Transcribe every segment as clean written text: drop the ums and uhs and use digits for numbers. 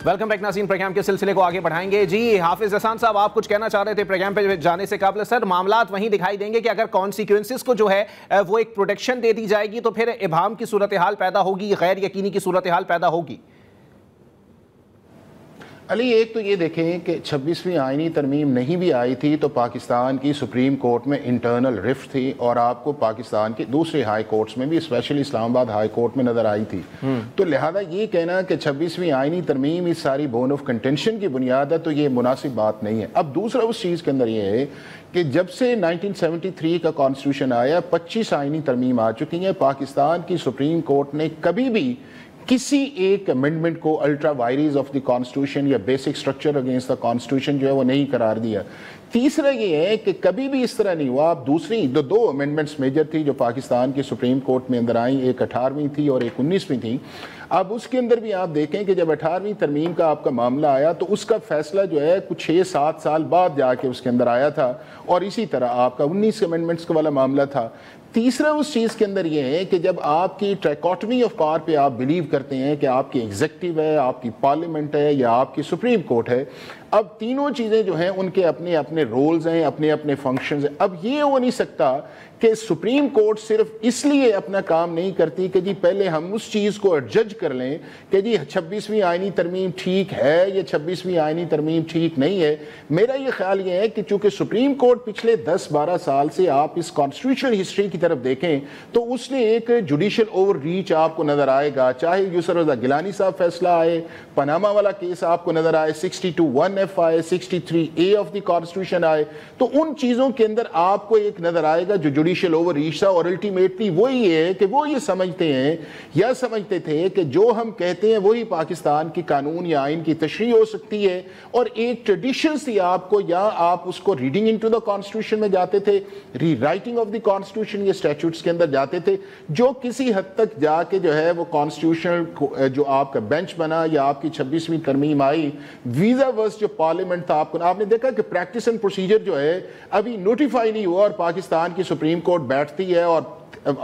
Welcome back ناظرین، programme کے سلسلے کو آگے بڑھائیں گے۔ جی حافظ احسان صاحب، آپ کچھ کہنا چاہ رہے تھے پروگرام پہ جانے سے قبل۔ سر معاملات وہیں دکھائی دیں گے کہ اگر کانسیکوینسز کو جو ہے وہ ایک پروٹیکشن دے دی جائے گی تو پھر ابہام کی صورتحال پیدا ہوگی، غیر یقینی کی صورتحال پیدا ہوگی۔ علی، ایک تو یہ دیکھیں کہ 26ویں آئینی ترمیم نہیں بھی آئی تھی تو پاکستان کی سپریم کورٹ میں انٹرنل رفٹ تھی، اور آپ کو پاکستان کے دوسرے ہائی کورٹس میں بھی، اسپیشلی اسلام آباد ہائی کورٹ میں نظر آئی تھی۔ تو لہذا یہ کہنا کہ 26ویں آئینی ترمیم اس ساری بون آف کنٹینشن کی بنیاد ہے تو یہ مناسب بات نہیں ہے۔ اب دوسرا اس چیز کے اندر یہ ہے کہ جب سے 1973 کا کانسٹیٹیوشن آیا 25 آئینی ترمیم آ چکی ہیں، پاکستان کی سپریم کورٹ نے کبھی بھی کسی ایک امینڈمنٹ کو ultra vires of the constitution یا basic structure against the constitution جو ہے وہ نہیں قرار دیا۔ تیسرا یہ ہے کہ کبھی بھی اس طرح نہیں ہوا۔ آپ دوسری دو امینڈمنٹس میجر تھی جو پاکستان کی سپریم کورٹ میں اندر آئیں، ایک 18ویں تھی اور ایک 19ویں تھی۔ اب اس کے اندر بھی آپ دیکھیں کہ جب 18ویں ترمیم کا آپ کا معاملہ آیا تو اس کا فیصلہ جو ہے کچھ 6-7 سال بعد جا کے اس کے اندر آیا تھا، اور اسی طرح آپ کا 19 امینڈمنٹس کا والا معاملہ تھا۔ تیسرا اس چیز کے اندر یہ ہے کہ جب آپ کی ٹرائکوٹمی آف پاور پہ آپ بلیو کرتے ہیں کہ آپ کی ایگزیکٹو ہے، آپ کی پارلیمنٹ ہے یا آپ کی سپریم کورٹ ہے، اب تینوں چیزیں جو ہیں ان کے اپنے اپنے رولز ہیں، اپنے اپنے فنکشنز ہیں۔ اب یہ ہو نہیں سکتا کہ سپریم کورٹ صرف اس لیے اپنا کام نہیں کرتی کہ جی پہلے ہم اس چیز کو جج کر لیں کہ جی 26ویں آئینی ترمیم ٹھیک ہے یا 26ویں آئینی ترمیم ٹھیک نہیں ہے۔ میرا یہ خیال یہ ہے کہ چونکہ سپریم کورٹ پچھلے 10-12 سال سے آپ اس کانسٹیٹیوشنل ہسٹری کی طرف دیکھیں تو اس نے ایک جوڈیشل اوور ریچ آپ کو نظر آئے گا، چاہے یسر رضا گیلانی صاحب فیصلہ آئے، پاناما والا کیس آپ کو نظر آئے، 62(1)(f) آئے، 63(a) آف دی کانسٹیٹیوشن آئے، تو ان چیزوں کے اندر آپ کو ایک نظر آئے گا جو جوڈیشل اوور ریچ تھا۔ اور الٹیمیٹلی وہی ہے کہ وہ یہ سمجھتے ہیں یا سمجھتے تھے کہ جو ہم کہتے ہیں وہی پاکستان کی قانون یا آئین کی تشریح ہو سکتی ہے، اور ایک ٹریڈیشن سی آپ کو، یا آپ اس کو ریڈنگ انٹو دا کانسٹیٹیوشن میں جاتے تھے، ری رائٹنگ آف دی کانسٹیٹیوشن یا اسٹیچوٹس کے اندر جاتے تھے، جو کسی حد تک جا کے جو ہے وہ کانسٹیٹیوشنل جو آپ کا بینچ بنا یا آپ کی 26ویں ترمیم آئی، ویزا ورس جو پارلیمنٹ تھا، آپ نے دیکھا کہ پریکٹس اینڈ پروسیجر جو ہے ابھی نوٹیفائی نہیں ہوا، اور پاکستان کی سپریم کورٹ بیٹھتی ہے اور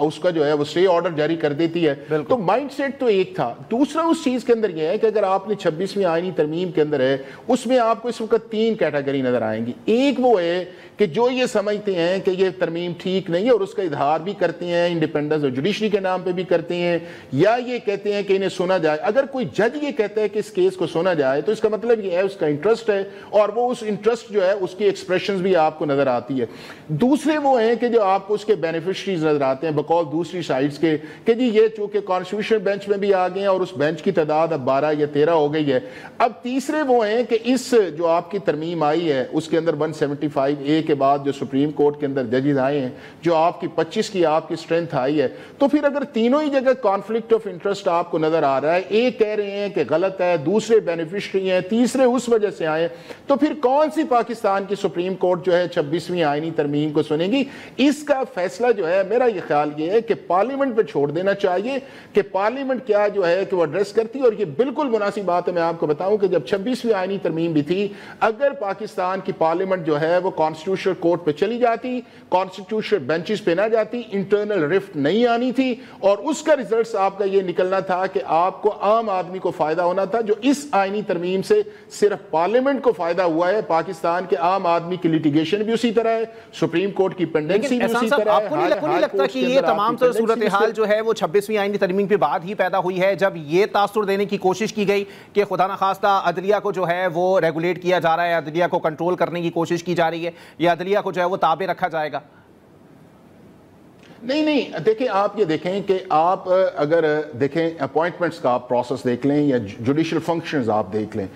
اس کا جو ہے وہ اسٹے آرڈر جاری کر دیتی ہے۔ تو مائنڈ سیٹ تو ایک تھا۔ دوسرا اس چیز کے اندر یہ ہے کہ اگر آپ نے 26ویں آئینی ترمیم کے اندر ہے، اس میں آپ کو اس وقت 3 کیٹیگری نظر آئیں گی۔ ایک وہ ہے کہ جو یہ سمجھتے ہیں کہ یہ ترمیم ٹھیک نہیں ہے اور اس کا اظہار بھی کرتے ہیں، انڈیپینڈنس اور جوڈیشری کے نام پہ بھی کرتے ہیں، یا یہ کہتے ہیں کہ انہیں سنا جائے۔ اگر کوئی جج یہ کہتا ہے کہ اس کیس کو سنا جائے تو اس کا مطلب یہ ہے اس کا انٹرسٹ ہے، اور وہ اس انٹرسٹ جو ہے اس کی ایکسپریشنز بھی آپ کو نظر آتی ہے۔ دوسرے وہ ہیں کہ جو آپ کو اس کے بینیفیشریز نظر آتے ہیں بقول دوسری سائڈز کے، کہ جی یہ چونکہ کانسٹیٹیوشن بینچ میں بھی آ گئے ہیں اور اس بینچ کی تعداد اب 12 یا 13 ہو گئی ہے۔ اب تیسرے وہ ہیں کہ اس جو آپ کی ترمیم آئی ہے اس کے اندر 175(a) کے بعد جو سپریم کورٹ کے اندر ججز آئے ہیں، جو آپ کی 25 کی آپ کی اسٹرینتھ آئی ہے، تو پھر اگر تینوں ہی جگہ کانفلکٹ آف انٹرسٹ آپ کو نظر آ رہا ہے، ایک کہہ رہے ہیں کہ غلط ہے، دوسرے بینیفیشری ہیں، تیسرے اس وجہ سے آئے، تو پھر کون سی پاکستان کی سپریم کورٹ جو ہے 26ویں آئینی ترمیم کو سنے گی؟ اس کا فیصلہ جو ہے میرا یہ خیال یہ ہے کہ پارلیمنٹ پہ چھوڑ دینا چاہیے کہ پارلیمنٹ کیا جو ہے کہ وہ ایڈریس کرتی ہے۔ اور یہ بالکل مناسب بات ہے، میں آپ کو بتاؤں کہ جب 26ویں آئینی ترمیم بھی تھی، اگر پاکستان کی پارلیمنٹ جو ہے وہ کانسٹیٹیوشنل کورٹ پہ چلی جاتی، کانسٹیٹیوشنل بینچز پہ نہ جاتی، انٹرنل رفٹ نہیں آنی تھی، اور اس کا ریزلٹس آپ کا یہ نکلنا تھا کہ آپ کو عام آدمی کو فائدہ ہونا تھا۔ جو اس آئینی ترمیم سے صرف پارلیمنٹ کو فائدہ ہوا ہے، پاکستان کے عام آدمی کی لیٹیگیشن بھی اسی طرح ہے، سپریم کورٹ کی پینڈنسی بھی اسی طرح ہے۔ آپ کو نہیں لگتا کہ یہ تمام صورتحال جو ہے وہ 26ویں آئینی ترمیم کے بعد ہی پیدا ہوئی ہے، جب یہ تاثر دینے کی کوشش کی گئی کہ خدا نخواستہ عدلیہ کو جو ہے وہ ریگولیٹ کیا جا رہا ہے، عدلیہ کو کنٹرول کرنے کی کوشش کی جا رہی ہے، یا عدلیہ کو جو ہے وہ تابع رکھا جائے گا؟ نہیں دیکھیں، آپ یہ دیکھیں کہ آپ اگر دیکھیں اپوائنٹمنٹس کا آپ پروسیس دیکھ لیں یا جوڈیشل فنکشنز آپ دیکھ لیں،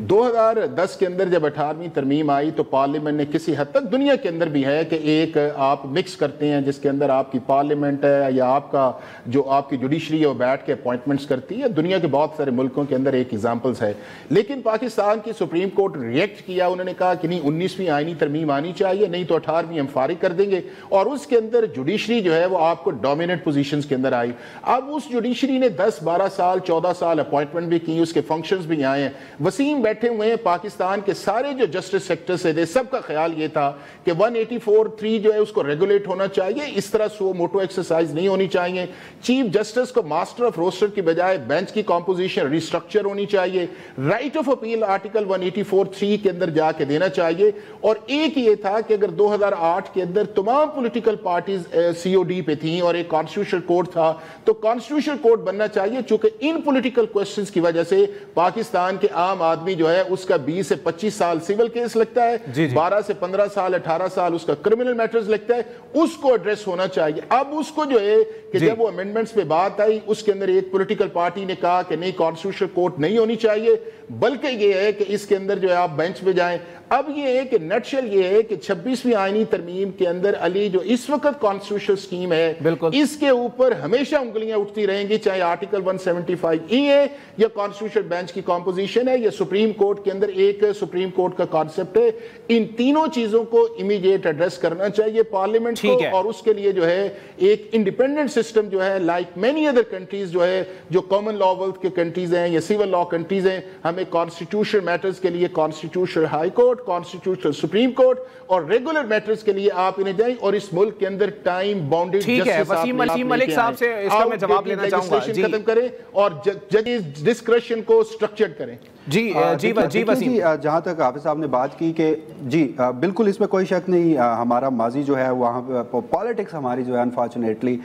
2010 کے اندر جب 18ویں ترمیم آئی تو پارلیمنٹ نے کسی حد تک، دنیا کے اندر بھی ہے کہ ایک آپ مکس کرتے ہیں جس کے اندر آپ کی پارلیمنٹ ہے یا آپ کا جو آپ کی جوڈیشری ہے وہ بیٹھ کے اپوائنٹمنٹس کرتی ہے، دنیا کے بہت سارے ملکوں کے اندر ایک ایگزامپلس ہے۔ لیکن پاکستان کی سپریم کورٹ ریئیکٹ کیا، انہوں نے کہا کہ نہیں 19ویں آئینی ترمیم آنی چاہیے، نہیں تو 18ویں ہم فارغ کر دیں گے، اور اس کے اندر جوڈیشری جو ہے وہ آپ کو ڈومیننٹ پوزیشنز کے اندر آئی. اب اس جوڈیشری نے 10-12 سال 14 سال اپوائنٹمنٹ بھی کی, اس کے فنکشنز بھی آئے ہیں. وسیم بیٹھے ہوئے ہیں, پاکستان کے سارے جو جسٹس سیکٹر سے تھے سب کا خیال یہ تھا کہ 184(3) جو ہے اس کو ریگولیٹ ہونا چاہیے, اس طرح سو موٹو ایکسرسائز نہیں ہونی چاہیے. چیف جسٹس کو ماسٹر آف روسٹر کی بجائے بینچ کی کمپوزیشن ریسٹرکچر ہونی چاہیے. رائٹ آف اپیل آرٹیکل 184(3) کے اندر جا کے دینا چاہیے. اور ایک یہ تھا کہ اگر 2008 کے اندر تمام پولیٹیکل پارٹیز سی او ڈی پہ تھیں اور ایک کانسٹیٹیوشنل کورٹ تھا, تو کانسٹیٹیوشنل کورٹ بننا چاہیے, چونکہ ان پولیٹیکل کوسچنز کی وجہ سے پاکستان کے عام آدمی جو ہے اس کا 20 سے 25 سال سیول کیس لگتا ہے, 12 سے 15 سال 18 سال اس کا کرمنل میٹرز لگتا ہے, اس کو ایڈریس ہونا چاہیے. اب اس کو جو ہے کہ جب وہ امینڈمنٹس پہ بات آئی, اس کے اندر ایک پولیٹیکل پارٹی نے کہا کہ نہیں کانسٹیٹیوشنل کورٹ نہیں ہونی چاہیے, بلکہ یہ ہے کہ اس کے اندر جو ہے آپ بینچ پہ جائیں. اب یہ ہے کہ نٹشل یہ ہے کہ 26ویں آئینی ترمیم کے اندر علی جو اس وقت کانسٹیٹیوشنل سکیم ہے اس کے اوپر ہمیشہ انگلیاں اٹھتی رہیں گی, چاہے آرٹیکل 175(e) ہے یا کانسٹیٹیوشنل بینچ کی کمپوزیشن ہے یا سپریم کورٹ کے اندر ایک سپریم کورٹ کا کانسیپٹ ہے. ان تینوں چیزوں کو امیڈیٹ ایڈریس کرنا چاہیے پارلیمنٹ کو, اور اس کے لیے جو ہے ایک انڈیپینڈنٹ سسٹم جو ہے لائک مینی ادر کنٹریز جو ہے جو کامن لا ورلڈ کے کنٹریز ہیں یا سول لا کنٹریز ہیں, ہمیں کانسٹیٹیوشن میٹرز کے لیے constitutional high court, constitutional supreme court, اور ریگولر میٹرز کے لیے آپ انہیں جائیں, اور اس ملک کے اندر ٹائم باؤنڈیڈ جسٹس وسیم ملک صاحب سے اس کا میں جواب لینا چاہوں گا. ختم کریں اور ججز ڈسکریشن کو سٹرکچرڈ کریں. جی وسیم, جہاں تک حافظ صاحب نے بات کی کہ جی بالکل اس میں کوئی شک نہیں, ہمارا ماضی جو ہے وہاں پالیٹکس ہماری جو ہے انفارچونیٹلی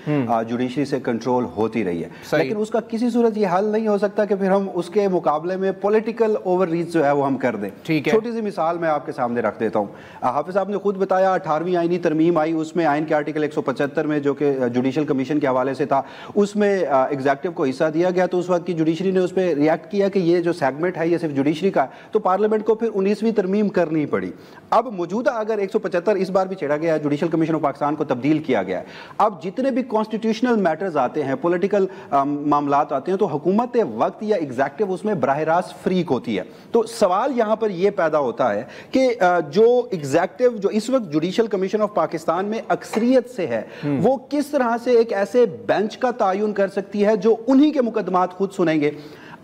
جوڈیشری سے کنٹرول ہوتی رہی ہے, لیکن اس کا کسی صورت یہ حل نہیں ہو سکتا کہ پھر ہم اس کے مقابلے میں پولیٹیکل اوور ریچ جو ہے وہ ہم کر دیں. چھوٹی سی مثال میں آپ کے سامنے رکھ دیتا ہوں. حافظ صاحب نے خود بتایا 18ویں آئینی ترمیم آئی, اس میں آئین کے آرٹیکل 175 میں جو کہ جوڈیشل کمیشن کے حوالے سے تھا, اس میں ایگزیکٹو کو حصہ دیا گیا, تو اس وقت کی جوڈیشری نے اس پہ ریئیکٹ کیا کہ یہ جو سیگمنٹ ہے یہ صرف جوڈیشری کا ہے, تو پارلیمنٹ کو پھر 19ویں ترمیم کرنی پڑی. اب موجودہ اگر 175 اس بار بھی چھیڑا گیا ہے, جوڈیشل کمیشن آف پاکستان کو تبدیل کیا گیا ہے, اب جتنے بھی کانسٹیٹیوشنل میٹرز آتے ہیں, پولیٹیکل معاملات آتے ہیں, تو حکومت وقت یا ایگزیکٹو اس میں براہ راست فریق ہوتی ہے. تو سوال یہاں پر یہ پیدا ہوتا ہے کہ جو ایگزیکٹو جو اس وقت جوڈیشل کمیشن آف پاکستان میں اکثریت سے ہے, وہ کس طرح سے ایک ایسے بینچ کا تعین کر سکتی ہے جو انہی کے مقدمات خود سنیں گے.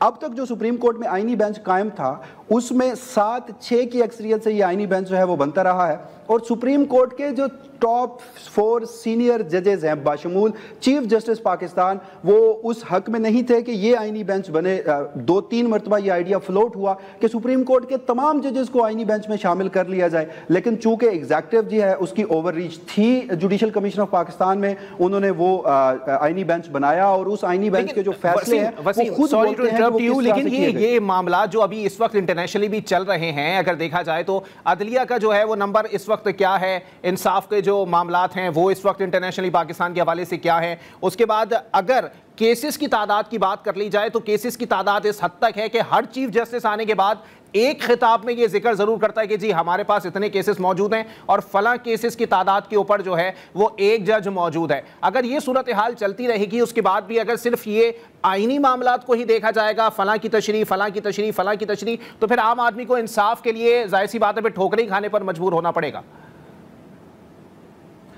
اب تک جو سپریم کورٹ میں آئینی بینچ قائم تھا اس میں 7-6 کی اکثریت سے یہ آئینی بینچ جو ہے وہ بنتا رہا ہے, اور سپریم کورٹ کے جو ٹاپ 4 سینئر ججز ہیں باشمول چیف جسٹس پاکستان, وہ اس حق میں نہیں تھے کہ یہ آئینی بینچ بنے. 2-3 مرتبہ یہ آئیڈیا فلوٹ ہوا کہ سپریم کورٹ کے تمام ججز کو آئینی بینچ میں شامل کر لیا جائے, لیکن چونکہ ایگزیکٹو جی ہے اس کی اوور ریچ تھی جوڈیشل کمیشن آف پاکستان میں, انہوں نے وہ آئینی بینچ بنایا, اور اس آئینی بینچ کے جو فیصلے ہیں وہ خود بولتے ہیں. لیکن یہ معاملات جو ابھی اس وقت انٹرنیشنلی بھی چل رہے ہیں, اگر دیکھا جائے تو عدلیہ کا جو ہے وہ نمبر اس وقت کیا ہے, انصاف کے جو معاملات ہیں وہ اس وقت انٹرنیشنلی پاکستان کے حوالے سے کیا ہے. اس کے بعد اگر کیسز کی تعداد کی بات کر لی جائے تو کیسز کی تعداد اس حد تک ہے کہ ہر چیف جسٹس آنے کے بعد ایک خطاب میں یہ ذکر ضرور کرتا ہے کہ جی ہمارے پاس اتنے کیسز موجود ہیں اور فلاں کیسز کی تعداد کے اوپر جو ہے وہ ایک جج موجود ہے. اگر یہ صورتحال چلتی رہے گی, اس کے بعد بھی اگر صرف یہ آئینی معاملات کو ہی دیکھا جائے گا, فلاں کی تشریح فلاں کی تشریح فلاں کی تشریح, تو پھر عام آدمی کو انصاف کے لیے ظاہر سی بات ہے پھر ٹھوکریں کھانے پر مجبور ہونا پڑے گا.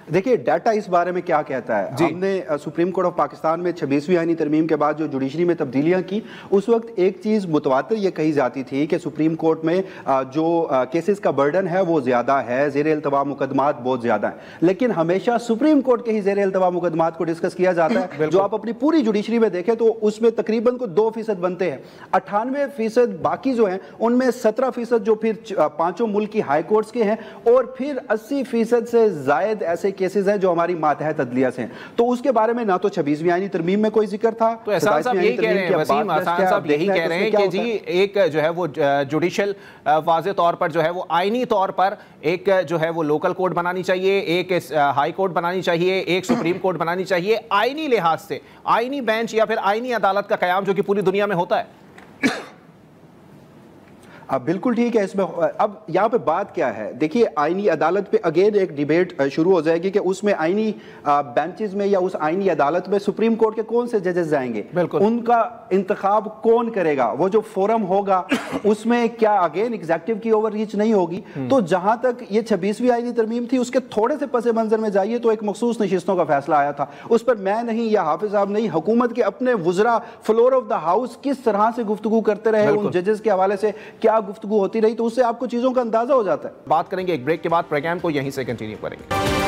دیکھیے ڈیٹا اس بارے میں کیا کہتا ہے. ہم نے سپریم کورٹ آف پاکستان میں 26ویں آئینی ترمیم کے بعد جو جوڈیشری میں تبدیلیاں کی, اس وقت ایک چیز متواتر یہ کہی جاتی تھی کہ سپریم کورٹ میں جو کیسز کا برڈن ہے وہ زیادہ ہے, زیر التوا مقدمات بہت زیادہ ہیں, لیکن ہمیشہ سپریم کورٹ کے ہی زیر التوا مقدمات کو ڈسکس کیا جاتا ہے. جو آپ اپنی پوری جوڈیشری میں دیکھیں تو اس میں تقریباً کو 2% بنتے ہیں, 98% باقی جو ہیں ان میں 17% جو پھر 5 ملک کی ہائی کورٹس کے ہیں, اور پھر 80% سے زائد ایسے کیسز ہیں جو ہماری ماتحت عدلیہ سے ہیں. تو اس کے بارے میں نہ تو 26ویں آئینی ترمیم میں کوئی ذکر تھا. تو احسان صاحب یہی کہہ رہے ہیں, وسیم احسان صاحب یہی کہہ رہے ہیں کہ جی ایک جو ہے وہ جوڈیشل واضح طور پر جو ہے وہ آئینی طور پر ایک جو ہے وہ لوکل کورٹ بنانی چاہیے, ایک ہائی کورٹ بنانی چاہیے, ایک سپریم کورٹ بنانی چاہیے, آئینی لحاظ سے آئینی بینچ یا پھر آئینی عدالت کا قیام جو کہ پوری دنیا میں ہوتا ہے. بالکل ٹھیک ہے. اس میں اب یہاں پہ بات کیا ہے, دیکھیے آئینی عدالت پہ اگین ایک ڈیبیٹ شروع ہو جائے گی کہ اس میں آئینی بینچز میں یا اس آئینی عدالت میں سپریم کورٹ کے کون سے ججز جائیں گے, ان کا انتخاب کون کرے گا, وہ جو فورم ہوگا اس میں کیا اگین ایگزیکٹو کی اوور ریچ نہیں ہوگی. تو جہاں تک یہ 26ویں آئینی ترمیم تھی اس کے تھوڑے سے پس منظر میں جائیے تو ایک مخصوص نشستوں کا فیصلہ آیا تھا, اس پر میں نہیں یا حافظ صاحب نہیں, حکومت کے اپنے وزراء فلور آف دا ہاؤس کس طرح سے گفتگو کرتے رہے, ان ججز کے حوالے سے کیا گفتگو ہوتی رہی, تو اس سے آپ کو چیزوں کا اندازہ ہو جاتا ہے. بات کریں گے ایک بریک کے بعد, پروگرام کو یہیں سے کنٹینیو کریں گے.